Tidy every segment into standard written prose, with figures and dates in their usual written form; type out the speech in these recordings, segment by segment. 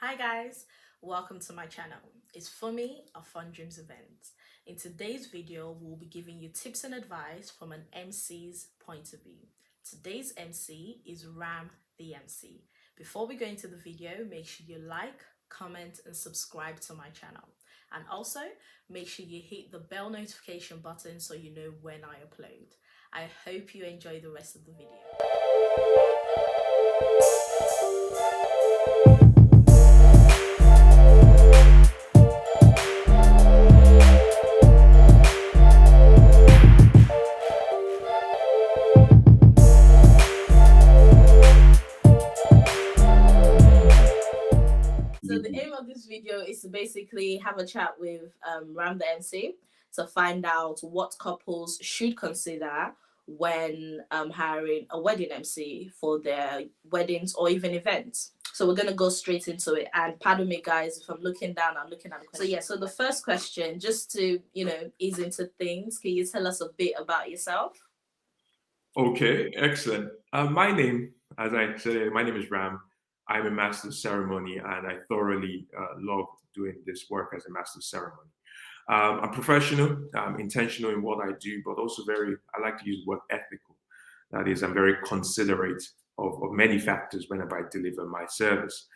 Hi guys, welcome to my channel. It's for me a Fun Dreams event. In today's video, we'll be giving you tips and advice from an MC's point of view. Today's MC is Ram the MC. Before we go into the video, make sure you like, comment and subscribe to my channel. And also, make sure you hit the bell notification button so you know when I upload. I hope you enjoy the rest of the video. So the aim of this video is to basically have a chat with Ram the MC to find out what couples should consider when hiring a wedding MC for their weddings or even events. So we're gonna go straight into it. And pardon me, guys, if I'm looking down, I'm looking at the question. So yeah, so the first question, just to ease into things, can you tell us a bit about yourself? Okay, excellent. As I said, my name is Ram. I'm a master of ceremony, and I thoroughly love doing this work as a master of ceremony. I'm professional, intentional in what I do, but also I like to use the word ethical. That is, I'm very considerate of many factors whenever I deliver my service.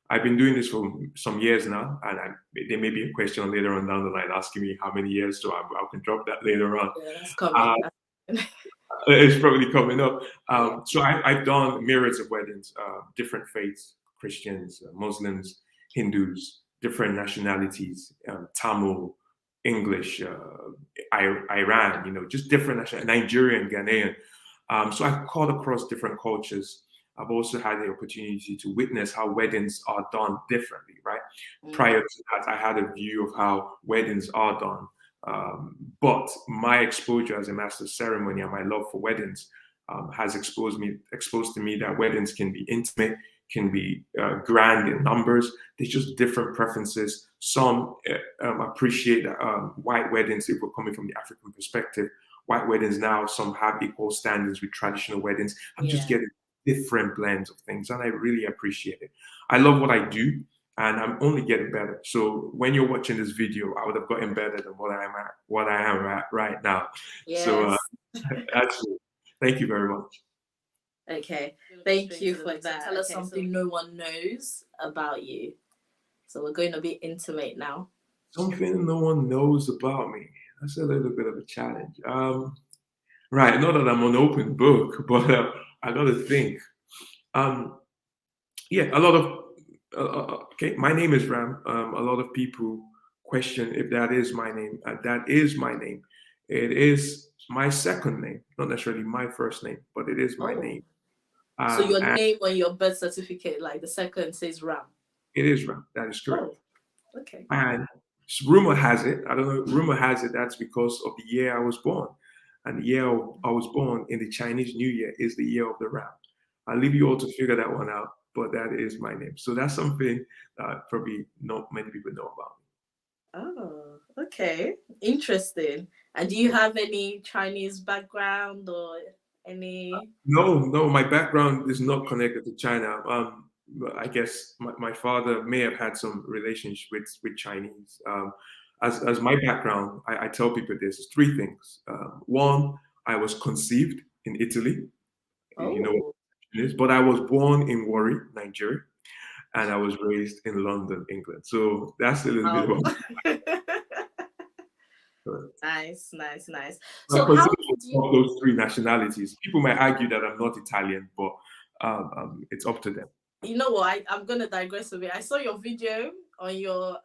I've been doing this for some years now, and there may be a question later on down the line asking me how many years, so I can drop that later on. Yeah, that's coming. It's probably coming up. Yeah. I've done myriads of weddings, different faiths, Christians, Muslims, Hindus, different nationalities, Tamil, English, Iran, just different Nigerian, Ghanaian. So I've caught across different cultures. I've also had the opportunity to witness how weddings are done differently, right? Prior to that, I had a view of how weddings are done. But my exposure as a master of ceremony and my love for weddings has exposed to me that weddings can be intimate, can be grand in numbers. There's just different preferences. Some appreciate white weddings if we're coming from the African perspective. White weddings now, some have equal standards with traditional weddings. I'm just getting different blends of things, and I really appreciate it. I love what I do, and I'm only getting better. So when you're watching this video, I would have gotten better than what I am at right now. So Yes. actually, thank you very much. Okay, thank you for that. Tell us something no one knows about you. So we're going to be intimate now. Something no one knows about me. That's a little bit of a challenge. Right, not that I'm an open book, but I got to think. Um, yeah, a lot of okay. My name is Ram. A lot of people question if that is my name. That is my name. It is my second name, not necessarily my first name, but it is my name. So your And name on your birth certificate, like the second says Ram. it is Ram. That is correct. Okay. And rumor has it, I don't know, rumor has it that's because of the year I was born. And the year I was born in the Chinese New Year is the year of the ram. I'll leave you all to figure that one out, but that is my name. So that's something that probably not many people know about me. Oh, okay. Interesting. And do you have any Chinese background or any? No, my background is not connected to China. I guess my father may have had some relationship with Chinese. As my background, I tell people there's three things. One, I was conceived in Italy. You know what Oh. it is, but I was born in Warri, Nigeria, and I was raised in London, England. So that's a little bit Oh. about. Nice, nice, nice. I So how consider did you? myself those three nationalities. People might argue that I'm not Italian, but it's up to them. You know what? I'm gonna digress a bit. I saw your video on your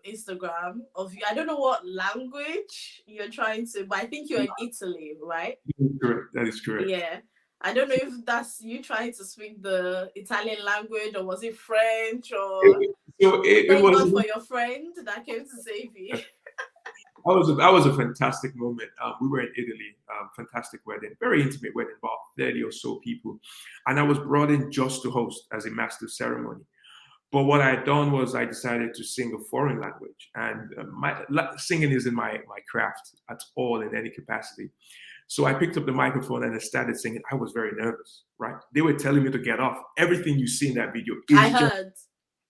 Instagram of you. I don't know what language you're trying to, but I think you're in Italy, right? That is correct. That is correct. Yeah. I don't know if that's you trying to speak the Italian language or was it French or It thank was God for your friend that came to save you. that was a fantastic moment. We were in Italy, fantastic wedding, very intimate wedding, about 30 or so people, and I was brought in just to host as a master of ceremony. But what I had done was I decided to sing a foreign language, and singing isn't my craft at all in any capacity. So I picked up the microphone and I started singing. I was very nervous, right? They were telling me to get off. Everything you see in that video I is just heard.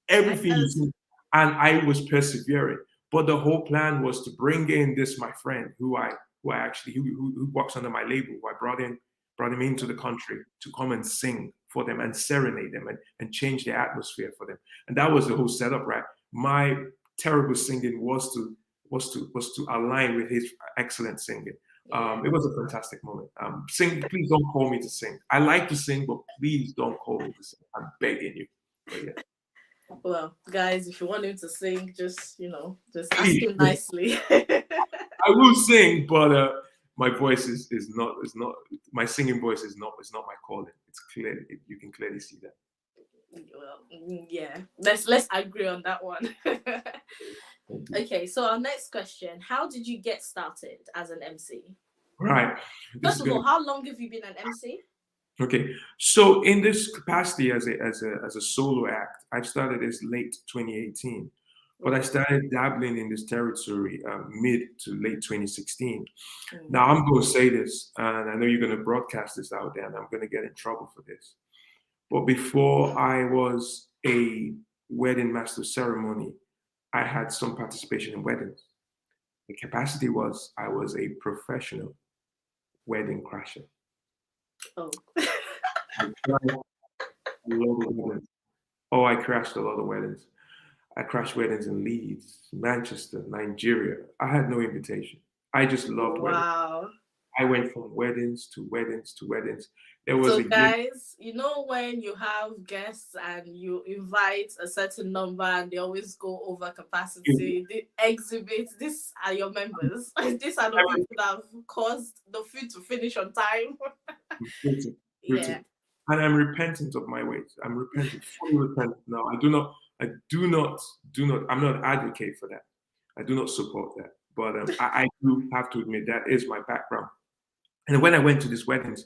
everything you Because see. And I was persevering. But the whole plan was to bring in this my friend who I actually who works under my label, who I brought him into the country to come and sing for them and serenade them and change the atmosphere for them. And that was the whole setup, right? My terrible singing was to align with his excellent singing. yeah. It was a fantastic moment. Sing, please don't call me to sing. I like to sing, but please don't call me to sing. I'm begging you. But yeah, Well, guys, if you want him to sing, just just ask please. him nicely. I will sing, but my voice is not my singing voice is not my calling. It's clear. You can clearly see that. Well, yeah. Let's agree on that one. Thank you. Okay, so our next question: how did you get started as an MC? Right. This First is of going all, to how long have you been an MC? okay. So in this capacity as a solo act, I've started as late 2018, but I Wow. started dabbling in this territory mid to late 2016. Now Mm. I'm going to say this, and I know you're going to broadcast this out there, and I'm going to get in trouble for this. But before I was a wedding master of ceremony, I had some participation in weddings. The capacity was I was a professional wedding crasher. Oh. I crashed a lot of weddings. Oh, I crashed a lot of weddings. I crashed weddings in Leeds, Manchester, Nigeria. I had no invitation. I just loved weddings. Wow. I went from weddings to weddings to weddings. There was So, a year. guys, when you have guests and you invite a certain number and they always go over capacity, the exhibit, these are your members. These are the people that have caused the food to finish on time. Brutal, brutal. Yeah. And I'm repentant of my ways. I'm repentant, fully repentant now. I do not, I'm not an advocate for that. I do not support that. But I do have to admit that is my background. And when I went to these weddings,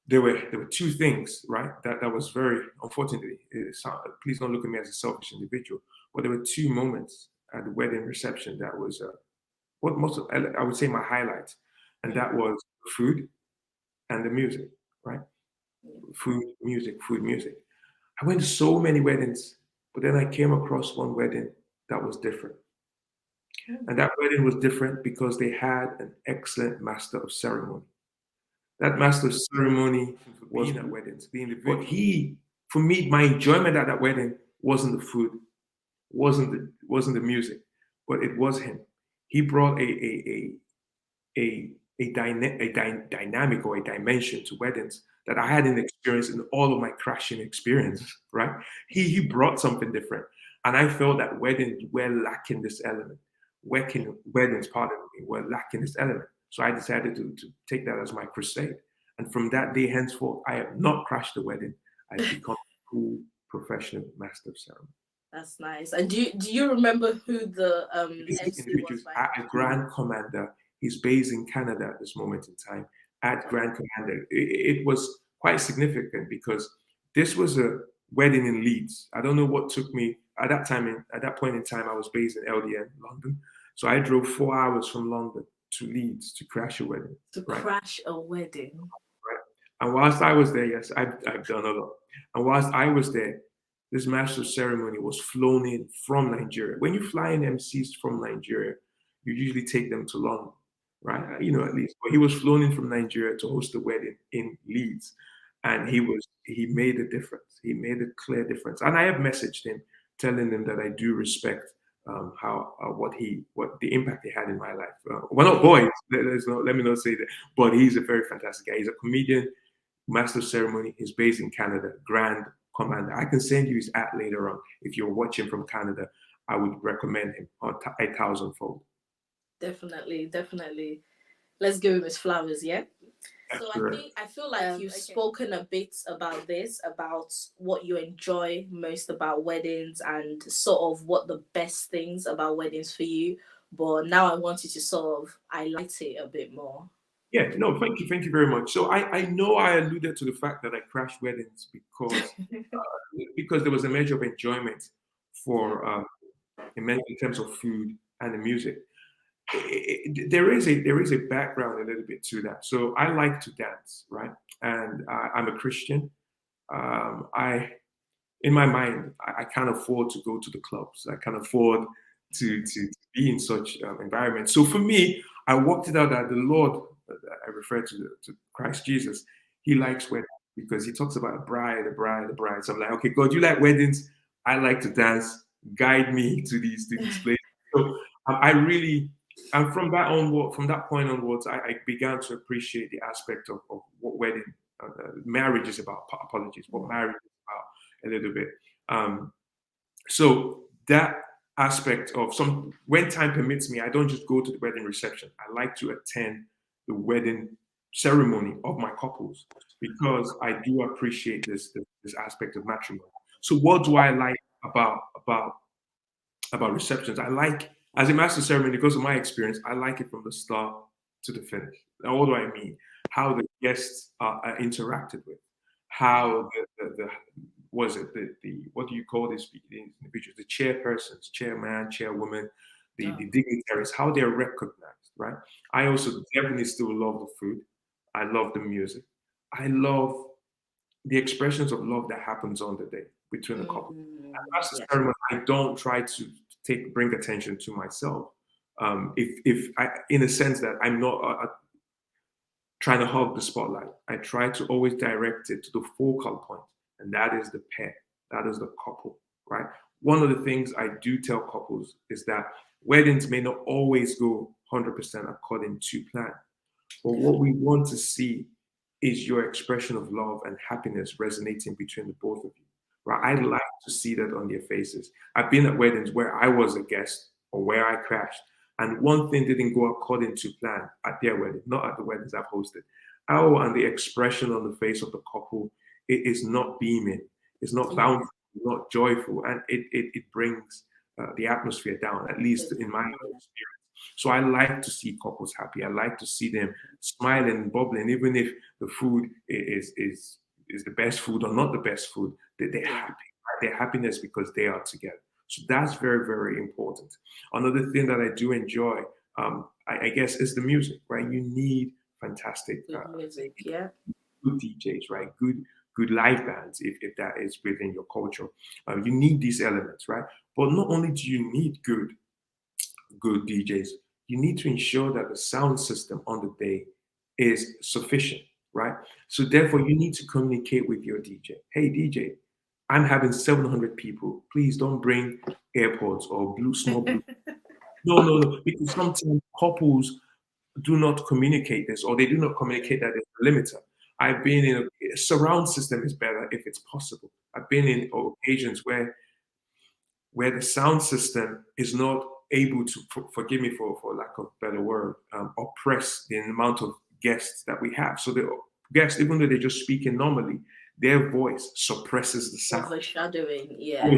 there were two things, right? That was very unfortunately. Please don't look at me as a selfish individual, but there were two moments at the wedding reception that was what most of, I would say my highlight, and that Mm. was food and the music, right? Yeah. Food, music. I went to so many weddings, but then I came across one wedding that was different. Mm. And that wedding was different because they had an excellent master of ceremony. That master of ceremony was being at weddings, being the but for me, my enjoyment at that wedding wasn't the food, wasn't the music, but it was him. He brought a dynamic or a dimension to weddings that I hadn't experienced in all of my crashing experience, right? He brought something different. And I felt that weddings were lacking this element. Weddings, pardon me, were lacking this element. So I decided to take that as my crusade. And from that day henceforth, I have not crashed a wedding. I've become a full professional master of ceremony. That's nice. And do you remember who the This MC individual was is by at any a chance? Grand Commander. He's based in Canada at this moment in time. At Oh, Grand Commander, it was quite significant because this was a wedding in Leeds. I don't know what took me at that time. At that point in time, I was based in LDN, London. So I drove 4 hours from London to Leeds to crash a wedding. to Right, crash a wedding. right. And whilst I was there, yes, I've done a lot. And whilst I was there, this master ceremony was flown in from Nigeria. When you fly in MCs from Nigeria, you usually take them to London, right? You know, at least. But he was flown in from Nigeria to host a wedding in Leeds, and he made a difference. He made a clear difference. And I have messaged him, telling him that I do respect how what the impact he had in my life. We're not boys. Let me not say that, but he's a very fantastic guy. He's a comedian, master of ceremony. He's based in Canada. Grand Commander. I can send you his ad later on. If you're watching from Canada, I would recommend him a thousandfold. Definitely, definitely. Let's give him his flowers, yeah? That's So correct. I feel like you've spoken a bit about this, about what you enjoy most about weddings and sort of what the best things about weddings for you. But now I want you to sort of highlight it a bit more. Yeah, no, thank you very much. So I know I alluded to the fact that I crashed weddings because there was a measure of enjoyment for in terms of food and the music. There is a background a little bit to that. So I like to dance, right? And I'm a Christian. I in my mind, I can't afford to go to the clubs. I can't afford to be in such environments. So for me, I worked it out that the Lord, I refer to Christ Jesus, He likes weddings because He talks about a bride, a bride, a bride. So I'm like, okay, God, you like weddings? I like to dance. Guide me to these places. So I really, and from that onward, from that point onwards, I began to appreciate the aspect of what wedding, marriage is about. Apologies, what Mm. marriage is about a little bit. Um, so that aspect of some, when time permits me, I don't just go to the wedding reception. I like to attend the wedding ceremony of my couples because I do appreciate this aspect of matrimony. So what do I like about receptions? I like, as a master ceremony, because of my experience, I like it from the start to the finish. Now, what do I mean? How the guests are interacted with, Yeah. how the was it the what do you call these individuals, the chairpersons, chairman, chairwoman, the Oh. dignitaries, how they're recognized, right? I also definitely still love the food. I love the music. I love the expressions of love that happens on the day between the couple. As a Yes. ceremony, I don't try to bring attention to myself. If I, in a sense that I'm not trying to hog the spotlight, I try to always direct it to the focal point, and that is the pair, that is the couple, right? One of the things I do tell couples is that weddings may not always go 100% according to plan. But what we want to see is your expression of love and happiness resonating between the both of you. Right? I'd like to see that on their faces. I've been at weddings where I was a guest or where I crashed, and one thing didn't go according to plan at their wedding, not at the weddings I've hosted. Oh, and the expression on the face of the couple, it is not beaming, it's not Yeah. bountiful, not joyful, and it brings the atmosphere down, at least in my Exactly. own experience. So I like to see couples happy. I like to see them smiling and bubbling, even if the food is the best food or not the best food. They're Yeah. happy. Right? Their happiness because they are together. So that's very, very important. Another thing that I do enjoy, I guess, is the music. Right? You need fantastic, Good music. Yeah. good DJs, right? Good live bands, if that is within your culture. You need these elements, right? But not only do you need good DJs, you need to ensure that the sound system on the day is sufficient, right? So therefore, you need to communicate with your DJ. Hey, DJ, I'm having 700 people. Please don't bring AirPods or small blue. No, no, no, because sometimes couples do not communicate this, or they do not communicate that there's a limiter. I've been in a surround system is better if it's possible. I've been in occasions where the sound system is not able to, forgive me for lack of better word, oppress the amount of guests that we have. So the guests, even though they're just speaking normally, their voice suppresses the sound. Overshadowing. Yeah.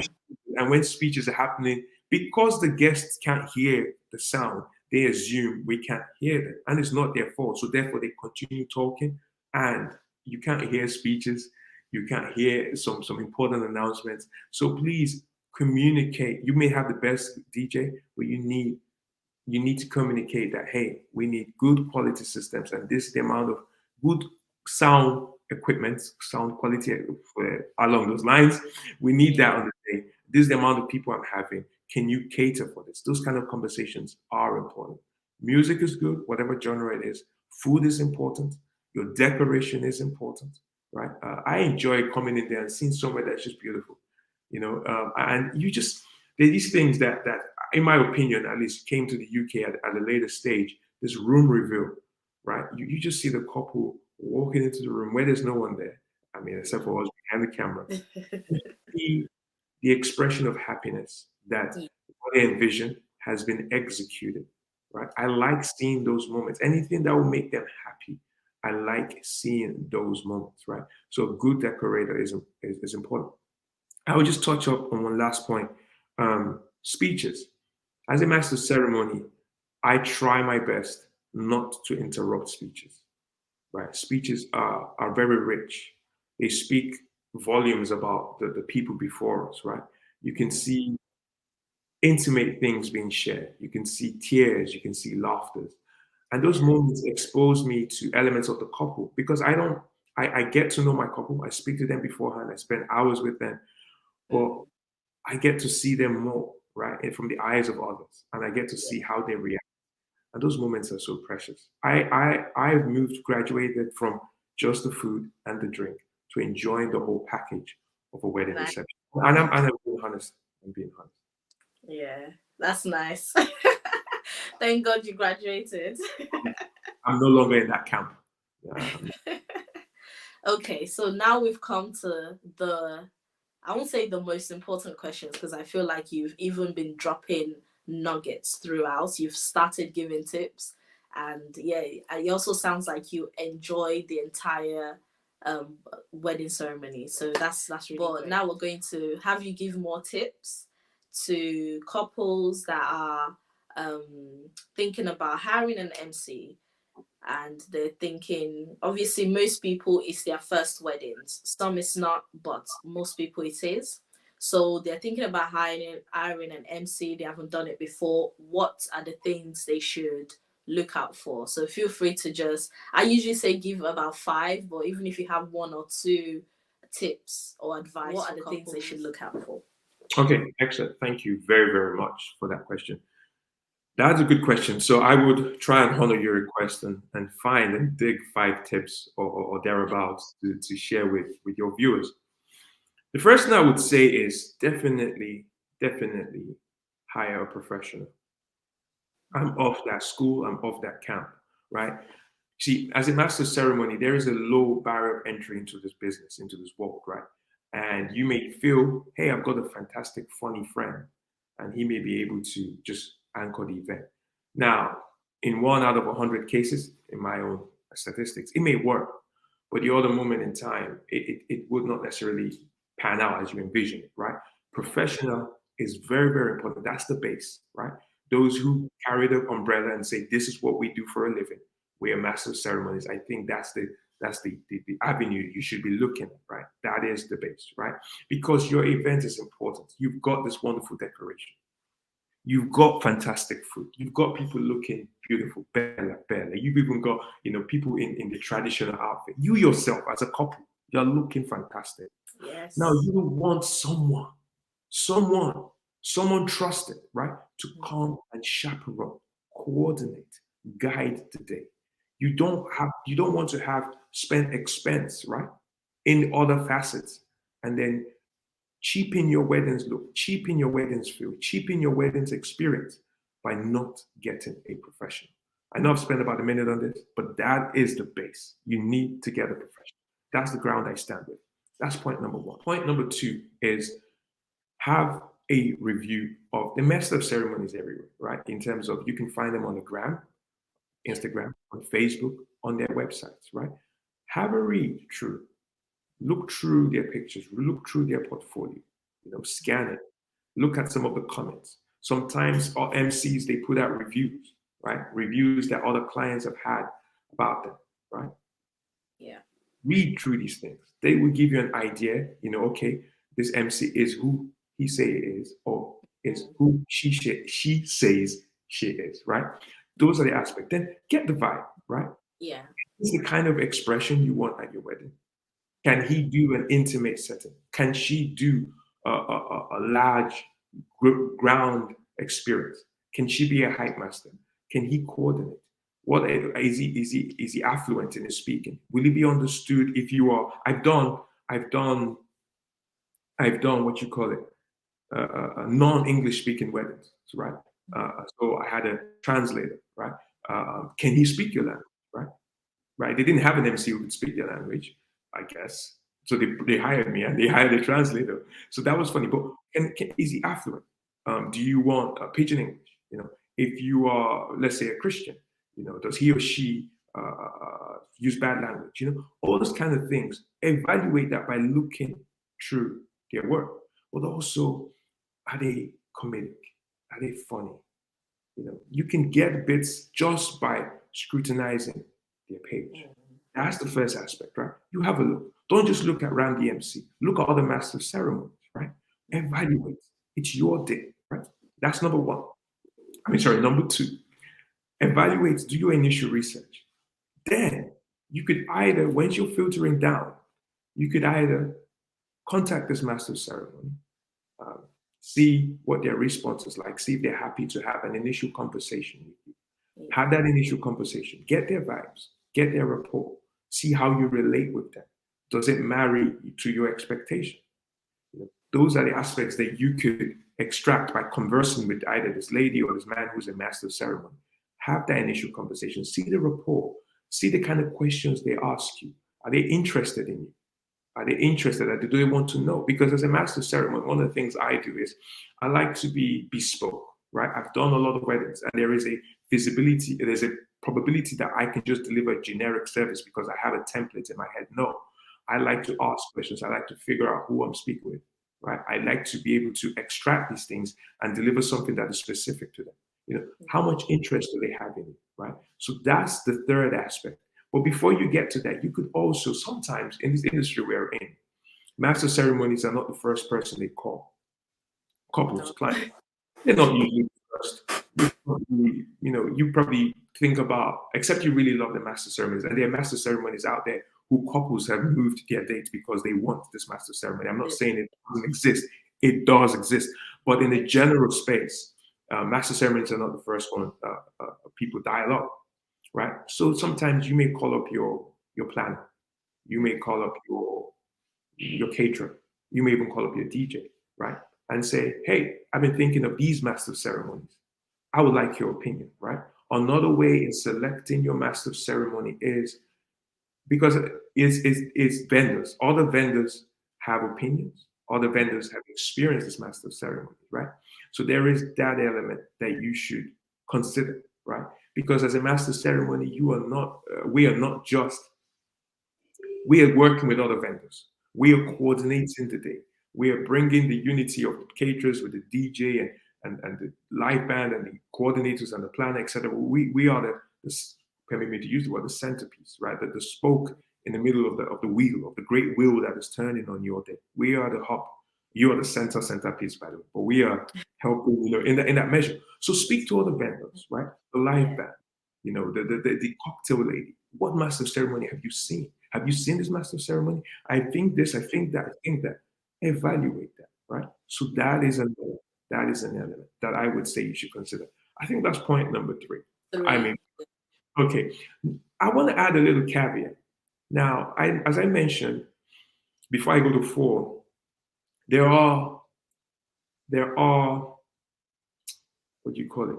And when speeches are happening, because the guests can't hear the sound, they assume we can't hear them. And it's not their fault. So therefore, they continue talking, and you can't hear speeches. You can't hear some important announcements. So please communicate. You may have the best DJ, but you need to communicate that, hey, we need good quality systems, and this is the amount of good sound equipment, sound quality along those lines. We need that Yeah. on the day. This is the amount of people I'm having. Can you cater for this? Those kind of conversations are important. Music is good, whatever genre it is. Food is important. Your decoration is important, right? I enjoy coming in there and seeing somewhere that's just beautiful, and you just, there are these things that in my opinion, at least, came to the UK at a later stage. This room reveal, right? You just see the couple walking into the room where there's no one there. I mean, except for us behind the camera. You see the expression of happiness that Yeah. what they envision has been executed, right? I like seeing those moments. Anything that will make them happy, I like seeing those moments, right? So a good decorator is important. I will just touch up on one last point. Speeches. As a master of ceremony, I try my best not to interrupt speeches. Right? Speeches are very rich. They speak volumes about the people before us, right? You can Mm. see intimate things being shared. You can see tears, you can see laughter. And those Yeah. moments expose me to elements of the couple because I get to know my couple. I speak to them beforehand. I spend hours with them. but I get to see them more, right? And from the eyes of others, and I get to see how they react. And those moments are so precious. I've moved, graduated from just the food and the drink to enjoying the whole package of a wedding Nice. reception. And I'm being honest. I'm being honest. Yeah, that's nice. Thank God you graduated. I'm no longer in that camp. Okay, so now we've come to I won't say the most important questions because I feel like you've even been dropping nuggets throughout. You've started giving tips, and yeah, it also sounds like you enjoy the entire um, wedding ceremony. So that's really great. But now we're going to have you give more tips to couples that are thinking about hiring an MC, and they're thinking, obviously most people it's their first weddings, some it's not, but most people it is. So they're thinking about hiring an MC. They haven't done it before. What are the things they should look out for? So feel free to just, I usually say give about five, but even if you have one or two tips or advice, what are the things they should look out for? Okay, excellent. Thank you very, very much for that question. That's a good question. So I would try and honor your request and find and dig 5 tips or thereabouts to share with your viewers. The first thing I would say is definitely hire a professional. I'm off that school, I'm off that camp, right? See, as a master of ceremony, there is a low barrier of entry into this business, into this world, right? And you may feel, hey, I've got a fantastic, funny friend, and he may be able to just anchor the event. Now, in 1 out of 100 cases, in my own statistics, it may work, but the other moment in time, it would not necessarily pan out as you envision it, right? Professional is very, very important. That's the base, right? Those who carry the umbrella and say, this is what we do for a living. We are master of ceremonies. I think that's the avenue you should be looking at, right? That is the base, right? Because your event is important. You've got this wonderful decoration. You've got fantastic food. You've got people looking beautiful, bella, bella. You've even got, people in the traditional outfit. You yourself, as a couple, you're looking fantastic. Now Yes. you want someone, someone trusted, right, to come and chaperone, coordinate, guide the day. You don't want to have spent expense, right, in other facets, and then cheapen your weddings look, cheapen your weddings feel, cheapen your weddings experience by not getting a professional. I know I've spent about a minute on this, but that is the base. You need to get a professional. That's the ground I stand with. That's point number one. Point number two is have a review of the master of ceremonies everywhere, right? In terms of you can find them on the gram, Instagram, on Facebook, on their websites, right? Have a read through, look through their pictures, look through their portfolio, scan it, look at some of the comments. Sometimes our MCs they put out reviews, right? Reviews that other clients have had about them, right? Yeah. Read through these things. They will give you an idea, okay, this MC is who he say it is, or is who she says she is, right? Those are the aspects. Then get the vibe, right? Yeah. This is the kind of expression you want at your wedding. Can he do an intimate setting? Can she do a large ground experience? Can she be a hype master? Can he coordinate? What is he affluent in his speaking? Will he be understood if you are? I've done what you call it, non-English speaking weddings, right? So I had a translator, right? Can he speak your language, right? Right? They didn't have an MC who could speak their language, I guess. So they hired me and they hired a translator. So that was funny. But is he affluent? Do you want pidgin English? If you are, let's say, a Christian, does he or she use bad language? All those kind of things. Evaluate that by looking through their work, but also are they comedic? Are they funny? You can get bits just by scrutinizing their page. That's the first aspect, right? You have a look. Don't just look at Randy MC. Look at other master ceremonies, right? Evaluate. It's your day, right? That's number one. Sorry, number two. Evaluate, do your initial research. Then you could either, once you're filtering down, you could either contact this master ceremony Um, see what their response is like. See if they're happy to have an initial conversation with you. Yeah. Have that initial conversation. Get their vibes. Get their rapport. See how you relate with them. Does it marry to your expectation? You know, those are the aspects that you could extract by conversing with either this lady or this man who's a master of ceremony. Have that initial conversation. See the rapport. See the kind of questions they ask you. Are they interested in you? Are they interested? Do they want to know? Because as a master of ceremony, one of the things I do is I like to be bespoke, right? I've done a lot of weddings, and there is a visibility, there's a probability that I can just deliver a generic service because I have a template in my head. No, I like to ask questions. I like to figure out who I'm speaking with, right? I like to be able to extract these things and deliver something that is specific to them. You know, how much interest do they have in it, right? So that's the third aspect. But before you get to that, you could also sometimes in this industry we're in, master ceremonies are not the first person they call. Couples, No. clients, they're not usually the first. You probably think about, except you really love the master ceremonies, and there are master ceremonies out there who couples have moved their date because they want this master ceremony. I'm not This. saying it doesn't exist; it does exist, but in the general space, master ceremonies are not the first one people dial up, right? So sometimes you may call up your planner, you may call up your caterer, you may even call up your DJ, right? And say, hey, I've been thinking of these master ceremonies. I would like your opinion, right? Another way in selecting your master ceremony is because it's vendors. Other vendors have opinions. Other vendors have experienced this master ceremony, right? So there is that element that you should consider, right? Because as a master ceremony, we are not just we are working with other vendors. We are coordinating the day. We are bringing the unity of the caterers with the DJ and the live band and the coordinators and the planner, etc. We are permit me to use the word, the centerpiece, right? The spoke in the middle of the wheel, of the great wheel that is turning on your day. We are the hub. You are the centerpiece, by the way. But we are helping, in that measure. So speak to other vendors, right? The live Yeah. band, the cocktail lady. What master ceremony have you seen? Have you seen this master ceremony? I think this, I think that, I think that. Evaluate that, right? So that is an element that I would say you should consider. I think that's point number three. I mean, Three. okay. I want to add a little caveat. Now, as I mentioned, before I go to four, there are there are what do you call it?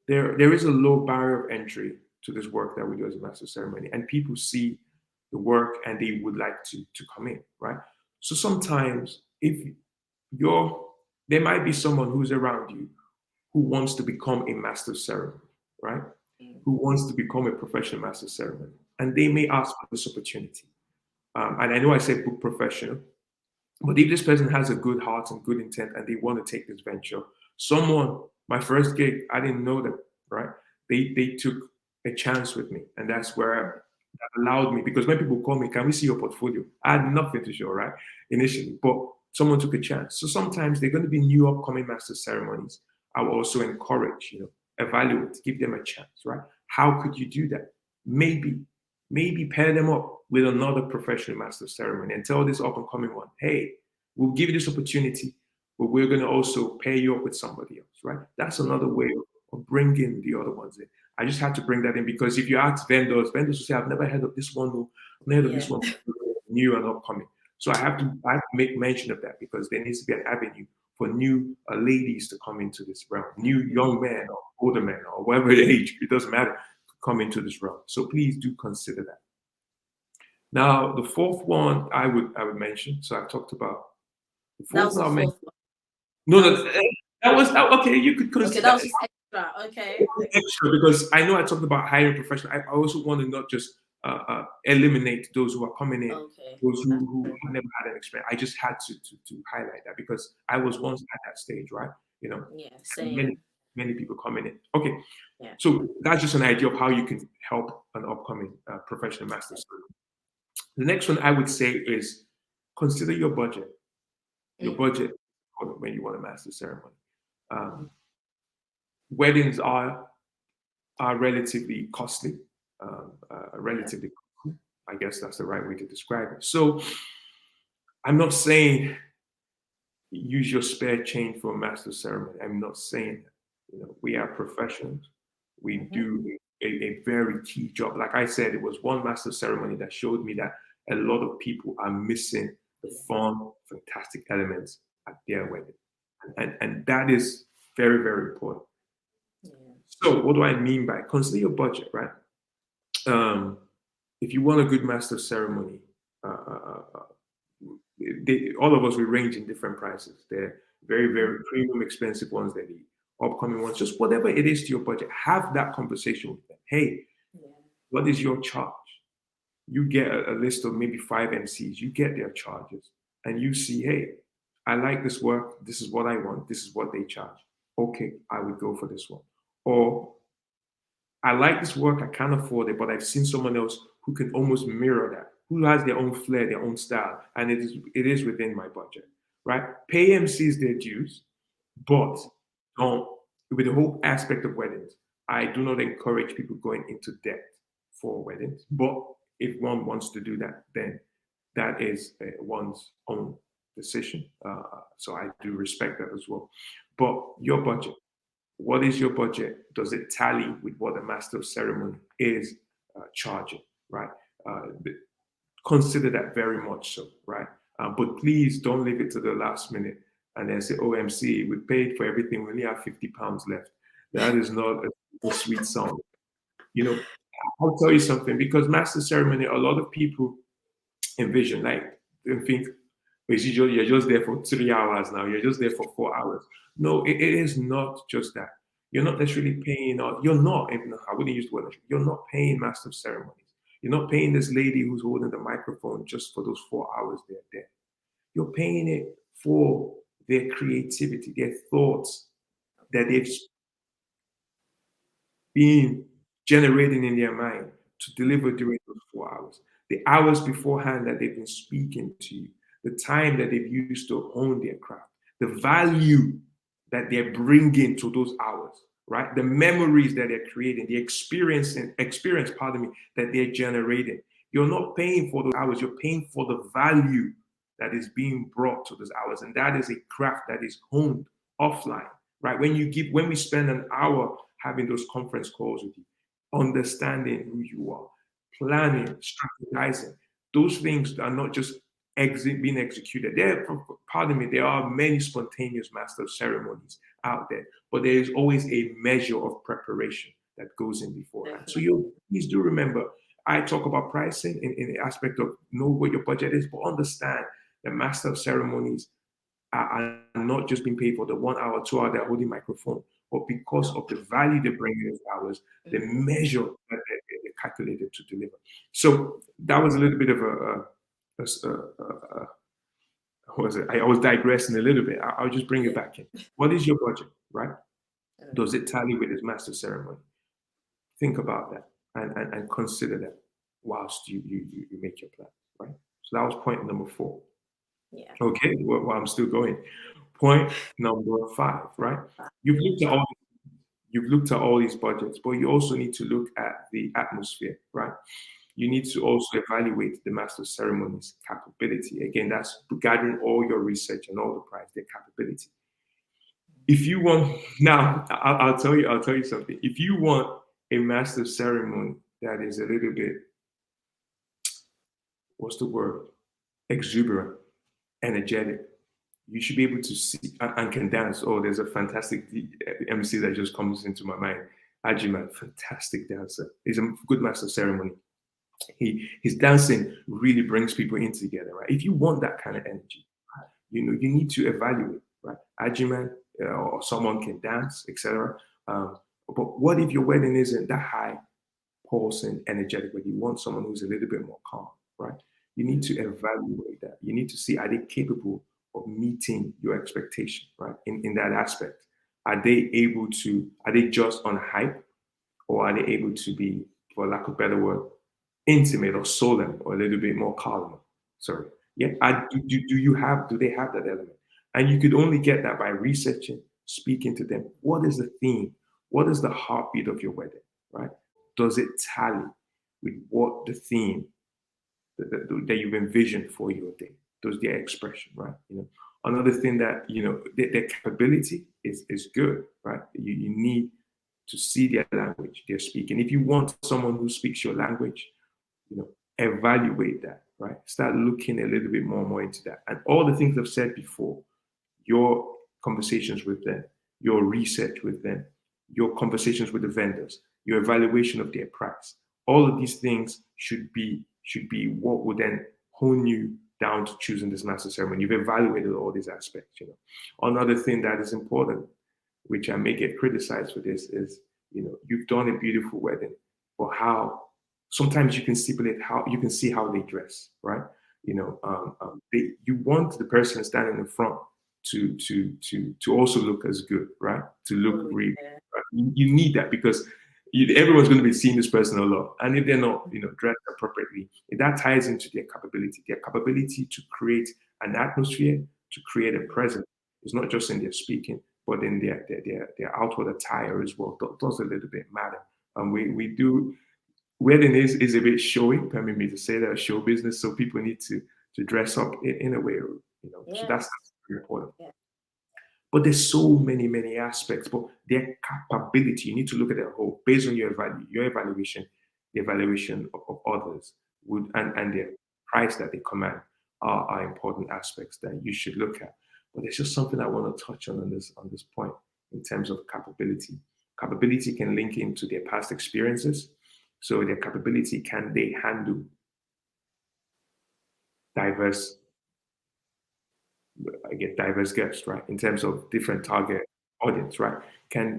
There is a low barrier of entry to this work that we do as a master ceremony, and people see the work and they would like to come in, right? So sometimes if you're there might be someone who's around you who wants to become a master ceremony, right? Mm. Who wants to become a professional master ceremony, and they may ask for this opportunity. And I know I said book professional, but if this person has a good heart and good intent and they want to take this venture, my first gig, I didn't know them, right? They took a chance with me. And that's where that allowed me, because when people call me, can we see your portfolio? I had nothing to show, right? Initially, but someone took a chance. So sometimes they're going to be new upcoming master ceremonies. I will also encourage, evaluate, give them a chance, right? How could you do that? Maybe maybe pair them up with another professional master ceremony and tell this up and coming one, hey, we'll give you this opportunity, but we're going to also pair you up with somebody else, right? That's Yeah. another way of bringing the other ones in. I just had to bring that in because if you ask vendors will say, I've never heard of this one, no, I've never heard of this Yeah. one, new and upcoming. So I have to make mention of that because there needs to be an avenue for new ladies to come into this realm, new young men or older men or whatever age, it doesn't matter, come into this realm. So please do consider that. Now, the fourth one I would mention. So I talked about the That fourth was one. the I mentioned. fourth one. No, That no, was the fourth. that was okay. You could Okay, consider that that was just extra. Okay. extra because I know I talked about hiring professional. I also want to not just eliminate those who are coming in, Okay. those That's who good. have never had an experience. I just had to highlight that because I was once at that stage, right? You know, Yeah. many Same. many people coming in. Okay, Yeah. so that's just an idea of how you can help an upcoming professional master student. The next one I would say is consider your budget. Your Mm. budget when you want a master ceremony. Um, Weddings are relatively costly. Yeah. Relatively costly. I guess that's the right way to describe it. So I'm not saying use your spare change for a master ceremony. I'm not saying that. We are professionals. We Mm-hmm. do a very key job. Like I said, it was one master ceremony that showed me that a lot of people are missing the Yeah. fun, fantastic elements at their wedding. And that is very, very important. Yeah. So, what do I mean by consider your budget, right? Um, if you want a good master ceremony, all of us we range in different prices. They're very, Mm-hmm. very premium, expensive ones. They're the upcoming ones. Just whatever it is to your budget, have that conversation with them. Hey, Yeah. what is your charge? You get a list of maybe five MCs. You get their charges, and you see, hey, I like this work. This is what I want. This is what they charge. Okay, I would go for this one. Or I like this work, I can't afford it, but I've seen someone else who can almost mirror that, who has their own flair, their own style, and it is within my budget, right? Pay MCs their dues, but don't with the whole aspect of weddings. I do not encourage people going into debt for weddings, but if one wants to do that, then that is one's own decision. So I do respect that as well. But your budget, what is your budget? Does it tally with what the master of ceremony is charging, right? Uh, Consider that very much so, right? But please don't leave it to the last minute and then say, OMC, we paid for everything, we only have £50 left. That is not a sweet song. I'll tell you something because master ceremony, a lot of people envision, like, they think, you're just there for 3 hours now. You're just there for 4 hours. No, it is not just that. You're not necessarily paying, or you're not, even I wouldn't use the word, you're not paying master of ceremonies. You're not paying this lady who's holding the microphone just for those 4 hours they're there. You're paying it for their creativity, their thoughts that they've being generating in their mind to deliver Mm-hmm. during those 4 hours. The hours beforehand that they've been speaking to you, the time that they've used to hone their craft, the value that they're bringing to those hours, right? The memories that they're creating, the experience, pardon me, that they're generating. You're not paying for those hours, you're paying for the value that is being brought to those hours. And that is a craft that is honed offline, right? When we spend an hour having those conference calls with you, understanding who you are, planning, strategizing. Those things are not just being executed. Pardon me, there are many spontaneous master of ceremonies out there, but there is always a measure of preparation that goes in beforehand. So Definitely. you please do remember, I talk about pricing in the aspect of know what your budget is, but understand the master of ceremonies are not just being paid for the 1 hour, 2 hour they're holding microphone, but because No. of the value they bring in those hours, the Mm-hmm. measure that they're calculated to deliver. So that was a little bit of what was it? I was digressing a little bit. I'll just bring it Yeah. back in. What is your budget, right? Does Okay. it tally with his master ceremony? Think about that and consider that whilst you make your plan, right? So that was point number 4. Yeah. Okay, well, I'm still going. Point number 5, right? But You've looked at all you've looked at all these budgets, but you also need to look at the atmosphere, right? You need to also evaluate the master of ceremonies capability. Again, that's gathering all your research and all the price, their capability. If you want now, I'll tell you something. If you want a master of ceremony that is a little bit, what's the word? Exuberant, energetic, you should be able to see and can dance. Oh, there's a fantastic MC that just comes into my mind. Ajiman, fantastic dancer. He's a good master of ceremony. His dancing really brings people in together, right? If you want that kind of energy, you need to evaluate, right? Ajiman or someone can dance, etc. But what if your wedding isn't that high pulsing, energetic, but you want someone who's a little bit more calm, right? You need to mm-hmm. evaluate that. You need to see, are they capable of meeting your expectation, right? In that aspect. Are they just on hype or are they able to be, for lack of a better word, intimate or solemn or a little bit more calm? Sorry. Yeah. Do they have that element? And you could only get that by researching, speaking to them. What is the theme? What is the heartbeat of your wedding, right? Does it tally with what the theme that you've envisioned for your day? Does their expression, right? Another thing that their capability is good, right? You need to see their language they're speaking. If you want someone who speaks your language, evaluate that, right? Start looking a little bit more into that. And all the things I've said before, your conversations with them, your research with them, your conversations with the vendors, your evaluation of their price. All of these things should be what would then hone you down to choosing this master ceremony. You've evaluated all these aspects. Another thing that is important, which I may get criticized for this, is you've done a beautiful wedding, but how sometimes you can stipulate how you can see how they dress, right? You want the person standing in front to also look as good, right? To look Oh, really, yeah. right? You need that because everyone's going to be seeing this person a lot, and if they're not, dressed appropriately, that ties into their capability to create an atmosphere, to create a presence. It's not just in their speaking, but in their outward attire as well. Does a little bit matter. And we do wedding is a bit showy, permit me to say that, show business. So people need to dress up in a way, So that's Yes. very important. Yeah. But there's so many aspects. But their capability, you need to look at the whole based on your evaluation, the evaluation of others, would and their price that they command are important aspects that you should look at. But there's just something I want to touch on this point in terms of capability. Capability can link into their past experiences. So their capability, can they handle diverse I get diverse guests, right? In terms of different target audience, right?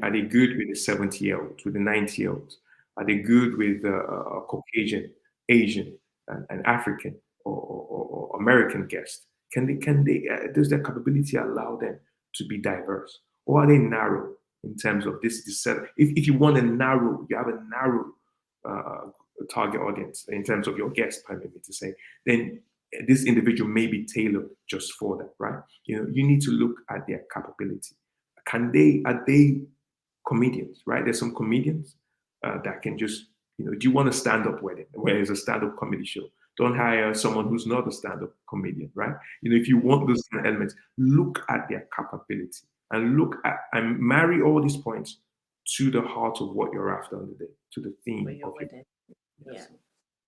Are they good with the 70-year-olds, with the 90-year-olds? Are they good with a Caucasian, Asian, and African or American guest? Does their capability allow them to be diverse? Or are they narrow in terms of this set? If you want a narrow, you have a narrow uh, target audience in terms of your guest, permit me to say, then this individual may be tailored just for that, right? You need to look at their capability. Are they comedians, right? There's some comedians that can just, do you want a stand-up wedding where it's a stand-up comedy show? Don't hire someone who's not a stand-up comedian, right? If you want those kind of elements, look at their capability and look at and marry all these points to the heart of what you're after on the day, to the For theme your of your. wedding. Yeah. Yes.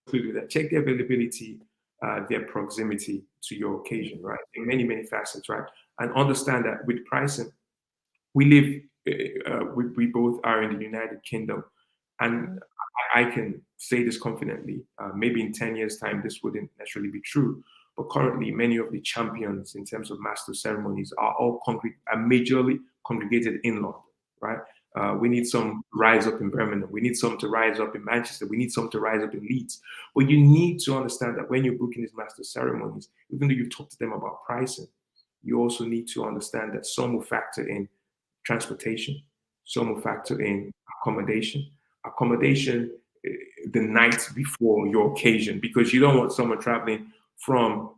Include that. Check their availability, their proximity to your occasion, right? In many facets, right? And understand that with pricing, we live, we both are in the United Kingdom, and Mm-hmm. I can say this confidently. Maybe in 10 years' time, this wouldn't necessarily be true. But currently, many of the champions in terms of master ceremonies are majorly congregated in London, right? We need some to rise up in Birmingham. We need some to rise up in Manchester. We need some to rise up in Leeds. But you need to understand that when you're booking these master ceremonies, even though you've talked to them about pricing, you also need to understand that some will factor in transportation, some will factor in accommodation. Accommodation the night before your occasion, because you don't want someone traveling from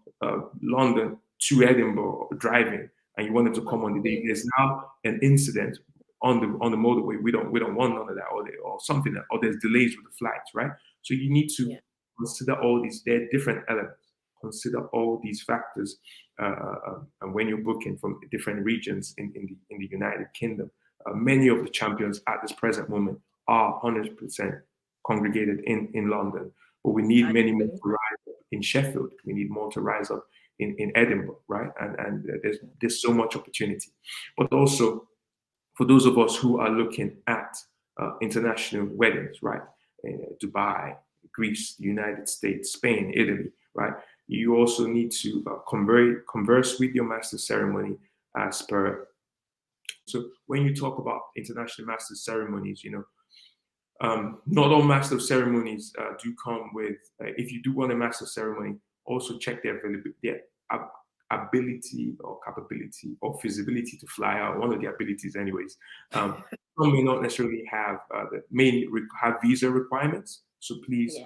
London to Edinburgh driving, and you want them to come on the day. Okay. There's now an incident on the motorway. We don't want none of that, or something, or there's delays with the flights, right? So you need to Yeah. consider all these. There are different elements. Consider all these factors, and when you're booking from different regions in the United Kingdom, many of the champions at this present moment are 100% congregated in London, but we need I many more agree. to rise up in Sheffield. We need more to rise up in Edinburgh, right? And there's so much opportunity, but also for those of us who are looking at international weddings, right? Dubai, Greece, the United States, Spain, Italy, right? You also need to converse with your master ceremony as per. So when you talk about international master ceremonies, not all master ceremonies do come with. If you do want a master ceremony, also check their availability, their ability or capability or feasibility to fly out. One of the abilities, anyways. Some may not necessarily have visa requirements, so please,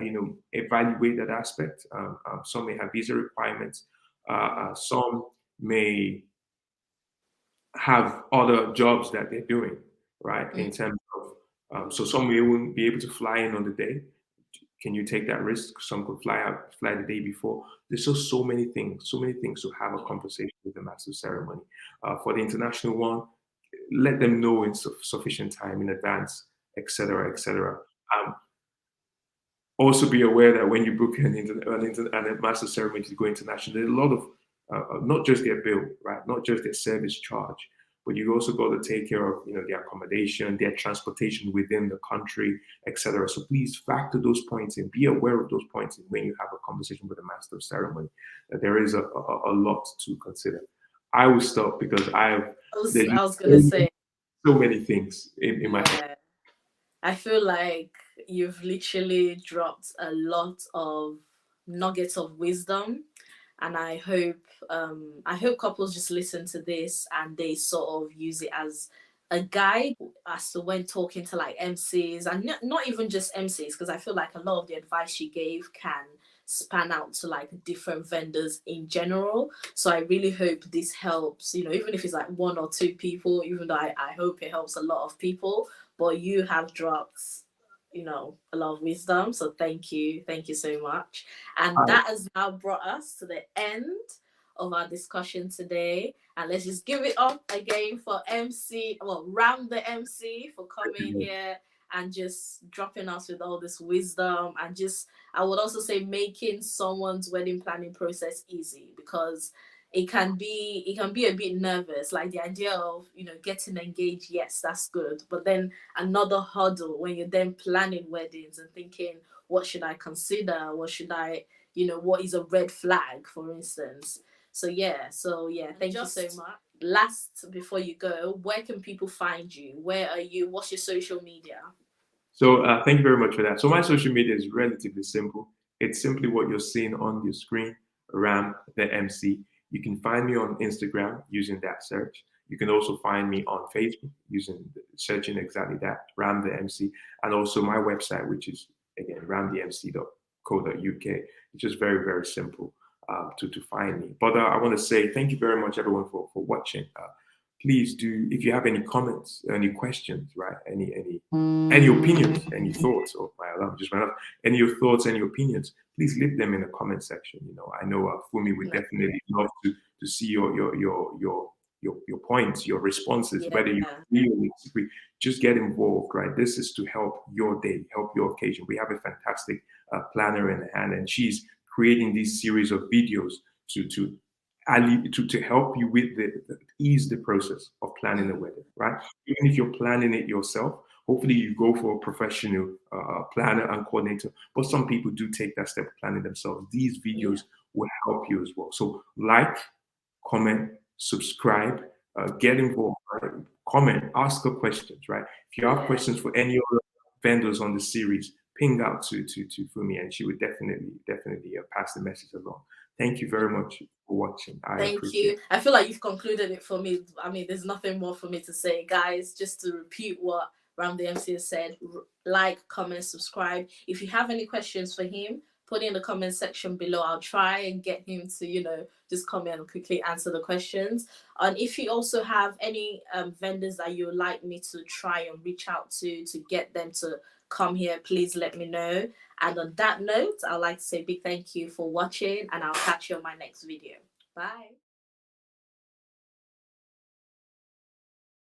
Yeah. evaluate that aspect. Some may have visa requirements. Some may have other jobs that they're doing, right? In Mm-hmm. terms of, so some may won't be able to fly in on the day. Can you take that risk? Some could fly the day before. There's just so many things to have a Yeah. conversation with the master of ceremony. For the international one, let them know in sufficient time in advance, etc., etc. Um, also be aware that when you book and a master ceremony to go international, there's a lot of not just their bill, right? Not just their service charge, but you also got to take care of their accommodation, their transportation within the country, etc. So please factor those points in. Be aware of those points in when you have a conversation with the master of ceremony. There is a lot to consider. I will stop because there's I just was gonna say, so many things in my head. yeah. I feel like you've literally dropped a lot of nuggets of wisdom, and I hope couples just listen to this and they sort of use it as a guide as to when talking to like MCs, and not even just MCs, because I feel like a lot of the advice you gave can span out to like different vendors in general. So I really hope this helps, even if it's like one or two people, even though I hope it helps a lot of people. But you have dropped, a lot of wisdom. So thank you. Thank you so much. And I that has now brought us to the end of our discussion today. And let's just give it up again for Ram the MC for coming here and just dropping us with all this wisdom, and just, I would also say, making someone's wedding planning process easy, because it can be a bit nervous, like the idea of getting engaged. Yes, that's good, but then another hurdle when you're then planning weddings and thinking, what should I consider, what should I, what is a red flag, for instance. So yeah, thank you so much. Last, before you go, where can people find you? Where are you? What's your social media? So thank you very much for that. So my social media is relatively simple. It's simply what you're seeing on your screen, Ram the MC. You can find me on Instagram using that search. You can also find me on Facebook searching exactly that, Ram the MC, and also my website, which is again ramthemc.co.uk. It's just very very simple to find me. But I want to say thank you very much everyone for watching. Please do, if you have any comments, any questions, right? Any opinions, any thoughts. Oh, my alarm just went off. Any of your thoughts, any opinions, please leave them in the comment section. I know Fumi would No. definitely love to see your points, your responses, Yeah. whether you agree or disagree. Just get involved, right? This is to help your day, help your occasion. We have a fantastic planner in hand, and she's creating these series of videos to to help you with ease the process of planning a Mm. wedding, right? Even if you're planning it yourself, hopefully you go for a professional planner and coordinator. But some people do take that step of planning themselves. These Yeah. videos will help you as well. So like, comment, subscribe, get involved, right? Comment, ask her questions, right? If you have Yeah. questions for any other vendors on the series, ping out to Fumi, and she would definitely pass the message along. Thank you very much for watching. I Thank appreciate you. it. I feel like you've concluded it for me. I mean, there's nothing more for me to say, guys. Just to repeat what Ram the MC has said: like, comment, subscribe. If you have any questions for him, put it in the comment section below. I'll try and get him to, just come in and quickly answer the questions. And if you also have any vendors that you would like me to try and reach out to get them to come here, please let me know. And on that note, I'd like to say a big thank you for watching, and I'll catch you on my next video. Bye.